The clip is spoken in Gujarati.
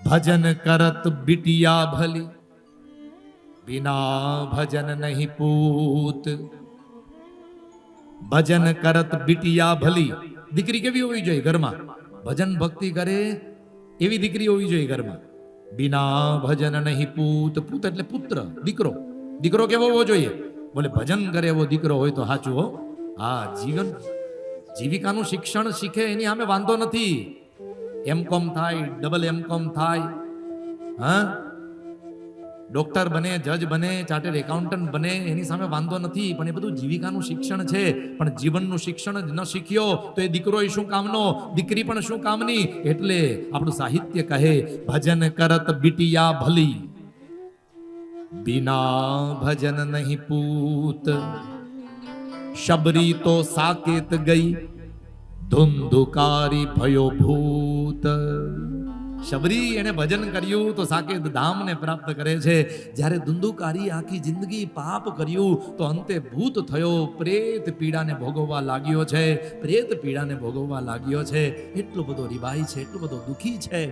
ભજન કરત બિટિયા ભલી, બિના ભજન નહીં પૂત. ભજન કરત બિટિયા ભલી, દીકરી કેવી હોવી જોઈએ ઘરમાં? ભજન ભક્તિ કરે એવી દીકરી હોવી જોઈએ ઘરમાં. બિના ભજન નહીં પૂત. પૂત એટલે પુત્ર, દીકરો. દીકરો કેવો હોવો જોઈએ? બોલે ભજન કરે એવો દીકરો હોય તો સાચું હો. હા, જીવિકાનું શિક્ષણ શીખે એની સામે વાંધો નથી. એમકોમ થાય, ડબલ એમકોમ થાય, હા, ડોક્ટર બને, જજ બને, ચાર્ટર્ડ એકાઉન્ટન્ટ બને, એની સામે વાંધો નથી. પણ એ બધું જીવિકાનું શિક્ષણ છે. પણ જીવનનું શિક્ષણ જ ન શીખ્યો તો એ દીકરો એ શું કામનો, દીકરી પણ શું કામની. એટલે આપણું સાહિત્ય કહે ભજન કરત બિટિયા ભલી, બિના ભજન નહીં પૂત. શબરી તો સાકેત ગઈ, ધુંધુકારી ભયો ભૂત. શબરી એને ભજન કર્યું તો સાકેત ધામને પ્રાપ્ત કરે છે. જ્યારે ધુંધુકારી આખી જિંદગી પાપ કર્યું તો અંતે ભૂત થયો, પ્રેત પીડાને ભોગવવા લાગ્યો છે. પ્રેત પીડાને ભોગવવા લાગ્યો છે. એટલો બધો રિવાય છે, એટલો બધો દુખી છે.